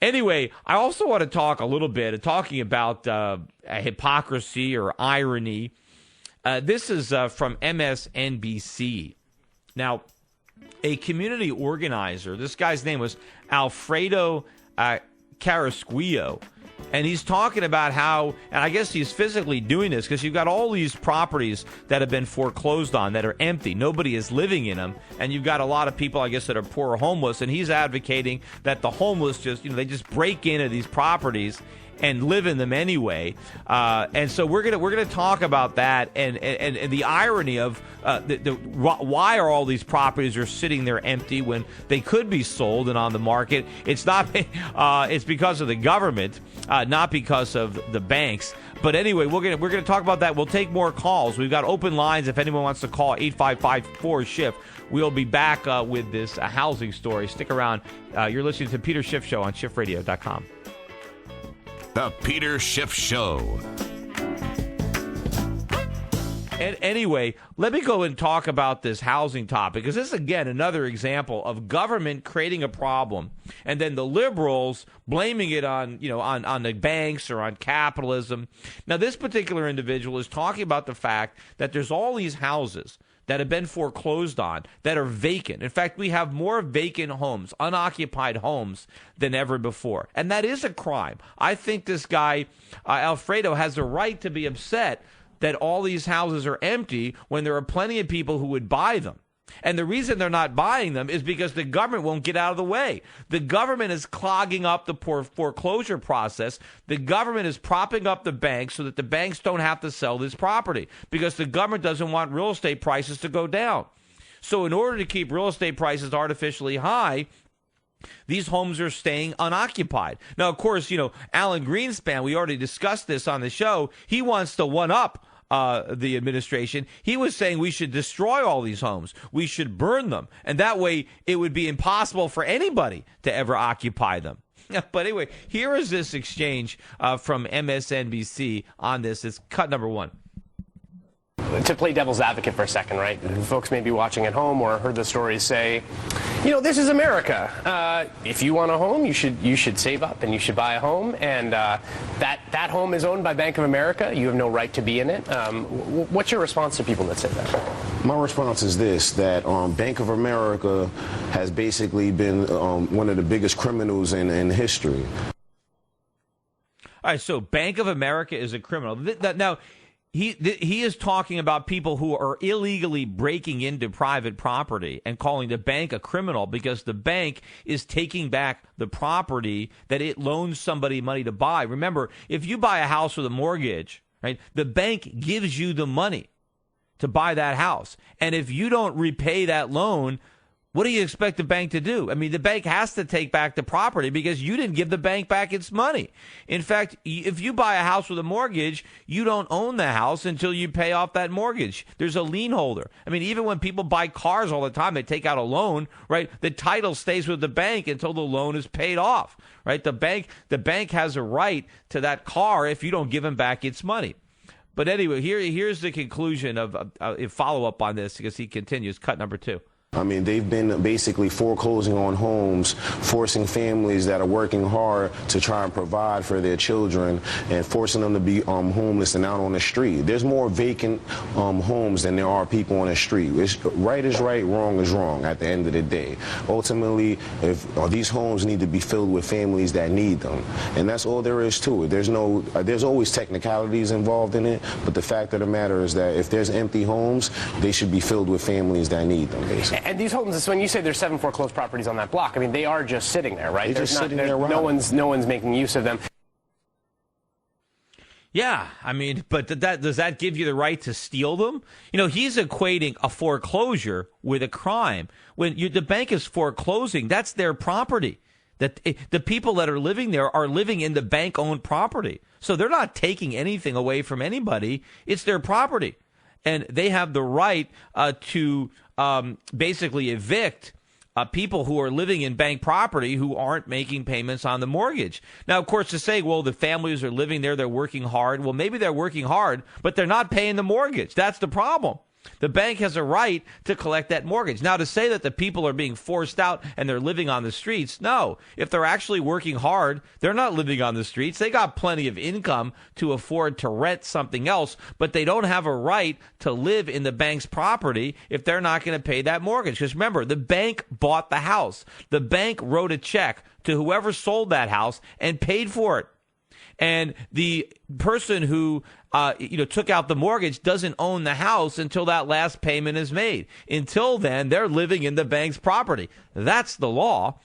Anyway, I also want to talk a little bit, talking about hypocrisy or irony. This is from MSNBC. Now, a community organizer, this guy's name was Alfredo Carrasquillo, and he's talking about how, and I guess he's physically doing this because you've got all these properties that have been foreclosed on that are empty. Nobody is living in them, and you've got a lot of people, I guess, that are poor or homeless, and he's advocating that the homeless they just break into these properties and live in them anyway. And so we're gonna talk about that and the irony of why are all these properties are sitting there empty when they could be sold and on the market. It's not it's because of the government, not because of the banks. But anyway, we're gonna talk about that. We'll take more calls. We've got open lines if anyone wants to call 855-4SHIFT. We'll be back with this housing story. Stick around. You're listening to Peter Schiff Show on SchiffRadio.com. The Peter Schiff Show. And anyway, let me go and talk about this housing topic, because this is, again, another example of government creating a problem and then the liberals blaming it on the banks or on capitalism. Now, this particular individual is talking about the fact that there's all these houses that have been foreclosed on that are vacant. In fact, we have more vacant homes, unoccupied homes, than ever before. And that is a crime. I think this guy, Alfredo, has a right to be upset that all these houses are empty when there are plenty of people who would buy them. And the reason they're not buying them is because the government won't get out of the way. The government is clogging up the foreclosure process. The government is propping up the banks so that the banks don't have to sell this property because the government doesn't want real estate prices to go down. So in order to keep real estate prices artificially high, these homes are staying unoccupied. Now, of course, Alan Greenspan, we already discussed this on the show. He wants to one-up the administration. He was saying we should destroy all these homes. We should burn them. And that way it would be impossible for anybody to ever occupy them. But anyway, here is this exchange from MSNBC on this. It's cut number one. To play devil's advocate for a second, right? Folks may be watching at home or heard the stories say, this is America. If you want a home, you should save up and you should buy a home. And that home is owned by Bank of America. You have no right to be in it. What's your response to people that say that? My response is this, that Bank of America has basically been one of the biggest criminals in history. All right, so Bank of America is a criminal. Now, He is talking about people who are illegally breaking into private property and calling the bank a criminal because the bank is taking back the property that it loans somebody money to buy. Remember, if you buy a house with a mortgage, right, the bank gives you the money to buy that house. And if you don't repay that loan, what do you expect the bank to do? I mean, the bank has to take back the property because you didn't give the bank back its money. In fact, if you buy a house with a mortgage, you don't own the house until you pay off that mortgage. There's a lien holder. I mean, even when people buy cars all the time, they take out a loan, right? The title stays with the bank until the loan is paid off, right? The bank has a right to that car if you don't give them back its money. But anyway, here's the conclusion of a follow-up on this because he continues, cut number two. I mean, they've been basically foreclosing on homes, forcing families that are working hard to try and provide for their children and forcing them to be homeless and out on the street. There's more vacant homes than there are people on the street. Right is right, wrong is wrong at the end of the day. Ultimately, these homes need to be filled with families that need them. And that's all there is to it. There's always technicalities involved in it, but the fact of the matter is that if there's empty homes, they should be filled with families that need them, basically. And these homes, when you say there's 7 foreclosed properties on that block, I mean, they are just sitting there, right? They're just sitting there. No one's making use of them. Yeah, I mean, but does that give you the right to steal them? He's equating a foreclosure with a crime. When the bank is foreclosing, that's their property. The people that are living there are living in the bank-owned property. So they're not taking anything away from anybody. It's their property. And they have the right to basically evict people who are living in bank property who aren't making payments on the mortgage. Now, of course, to say, well, the families are living there, they're working hard. Well, maybe they're working hard, but they're not paying the mortgage. That's the problem. The bank has a right to collect that mortgage. Now, to say that the people are being forced out and they're living on the streets, no. If they're actually working hard, they're not living on the streets. They got plenty of income to afford to rent something else, but they don't have a right to live in the bank's property if they're not going to pay that mortgage. Because remember, the bank bought the house. The bank wrote a check to whoever sold that house and paid for it. And the person who took out the mortgage doesn't own the house until that last payment is made. Until then, they're living in the bank's property. That's the law.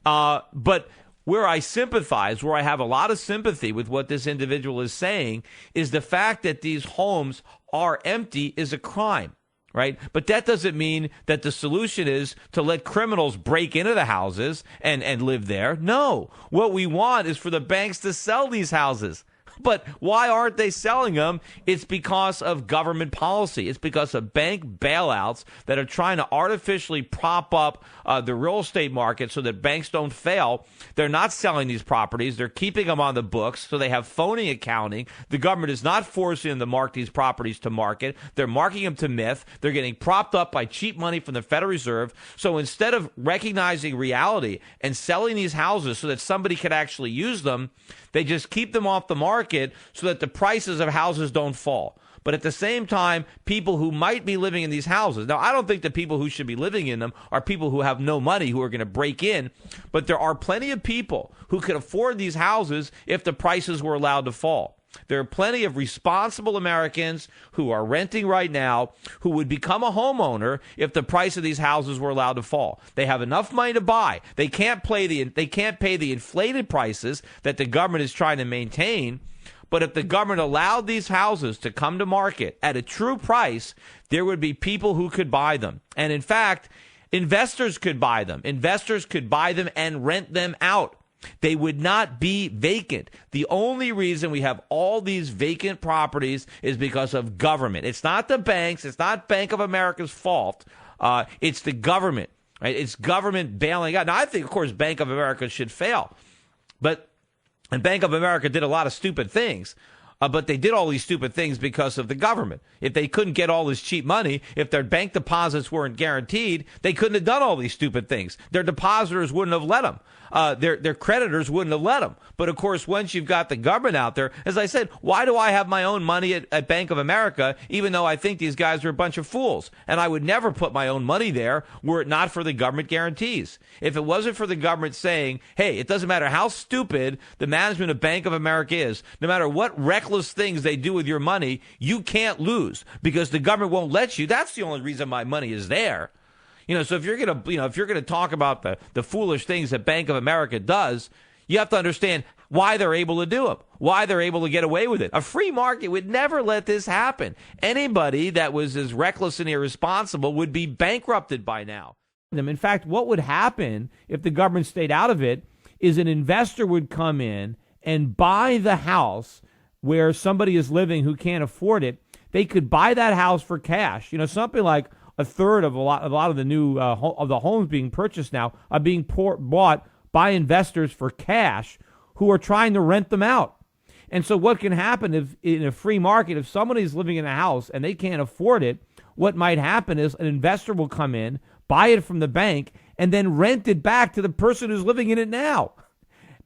But where I sympathize, where I have a lot of sympathy with what this individual is saying, is the fact that these homes are empty is a crime. Right? But that doesn't mean that the solution is to let criminals break into the houses and live there. No. What we want is for the banks to sell these houses. But why aren't they selling them? It's because of government policy. It's because of bank bailouts that are trying to artificially prop up the real estate market so that banks don't fail. They're not selling these properties. They're keeping them on the books, so they have phony accounting. The government is not forcing them to mark these properties to market. They're marking them to myth. They're getting propped up by cheap money from the Federal Reserve. So instead of recognizing reality and selling these houses so that somebody could actually use them, they just keep them off the market so that the prices of houses don't fall. But at the same time, people who might be living in these houses. Now, I don't think the people who should be living in them are people who have no money who are going to break in. But there are plenty of people who could afford these houses if the prices were allowed to fall. There are plenty of responsible Americans who are renting right now who would become a homeowner if the price of these houses were allowed to fall. They have enough money to buy. They can't pay the inflated prices that the government is trying to maintain. But if the government allowed these houses to come to market at a true price, there would be people who could buy them. And in fact, investors could buy them. Investors could buy them and rent them out. They would not be vacant. The only reason we have all these vacant properties is because of government. It's not the banks. It's not Bank of America's fault. It's the government. Right? It's government bailing out. Now, I think, of course, Bank of America should fail. And Bank of America did a lot of stupid things. But they did all these stupid things because of the government. If they couldn't get all this cheap money, if their bank deposits weren't guaranteed, they couldn't have done all these stupid things. Their depositors wouldn't have let them. Their creditors wouldn't have let them. But, of course, once you've got the government out there, as I said, why do I have my own money at Bank of America, even though I think these guys are a bunch of fools? And I would never put my own money there were it not for the government guarantees. If it wasn't for the government saying, hey, it doesn't matter how stupid the management of Bank of America is, no matter what reckless things they do with your money, you can't lose because the government won't let you. That's the only reason my money is there. So if you're gonna talk about the foolish things that Bank of America does, you have to understand why they're able to do them, why they're able to get away with it. A free market would never let this happen. Anybody that was as reckless and irresponsible would be bankrupted by now. In fact, what would happen if the government stayed out of it is an investor would come in and buy the house where somebody is living who can't afford it. They could buy that house for cash. Something like a third of a lot of the new of the homes being purchased now are being bought by investors for cash who are trying to rent them out. And so what can happen if in a free market, if somebody's living in a house and they can't afford it, what might happen is an investor will come in, buy it from the bank, and then rent it back to the person who's living in it now,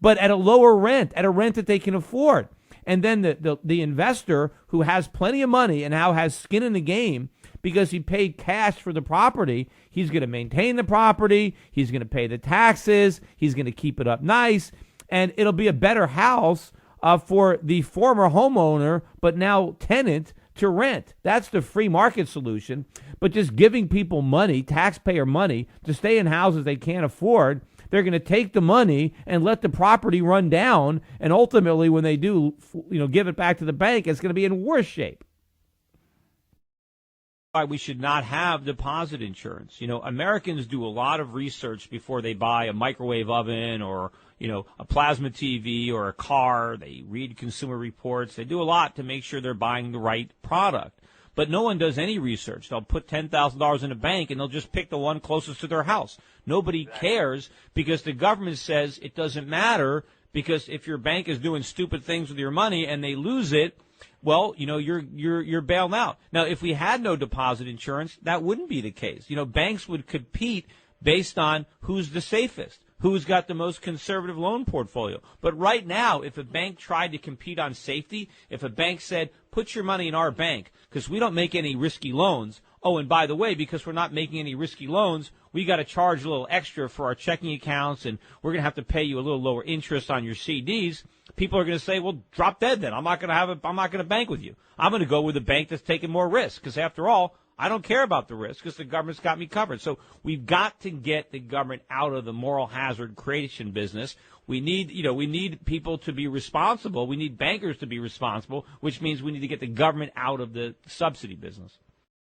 but at a lower rent, at a rent that they can afford. And then the investor who has plenty of money and now has skin in the game, because he paid cash for the property, he's going to maintain the property, he's going to pay the taxes, he's going to keep it up nice, and it'll be a better house for the former homeowner, but now tenant, to rent. That's the free market solution. But just giving people money, taxpayer money, to stay in houses they can't afford, they're going to take the money and let the property run down, and ultimately when they do give it back to the bank, it's going to be in worse shape. Why we should not have deposit insurance. Americans do a lot of research before they buy a microwave oven or, a plasma TV or a car. They read consumer reports. They do a lot to make sure they're buying the right product. But no one does any research. They'll put $10,000 in a bank and they'll just pick the one closest to their house. Nobody cares because the government says it doesn't matter, because if your bank is doing stupid things with your money and they lose it, well, you're bailed out. Now, if we had no deposit insurance, that wouldn't be the case. Banks would compete based on who's the safest, who's got the most conservative loan portfolio. But right now, if a bank tried to compete on safety, if a bank said, put your money in our bank because we don't make any risky loans. Oh, and by the way, because we're not making any risky loans, we got to charge a little extra for our checking accounts, and we're going to have to pay you a little lower interest on your CDs. People are going to say, well, drop dead then. I'm not going to bank with you. I'm going to go with a bank that's taking more risk because after all, I don't care about the risk because the government's got me covered. So we've got to get the government out of the moral hazard creation business. We need people to be responsible. We need bankers to be responsible, which means we need to get the government out of the subsidy business.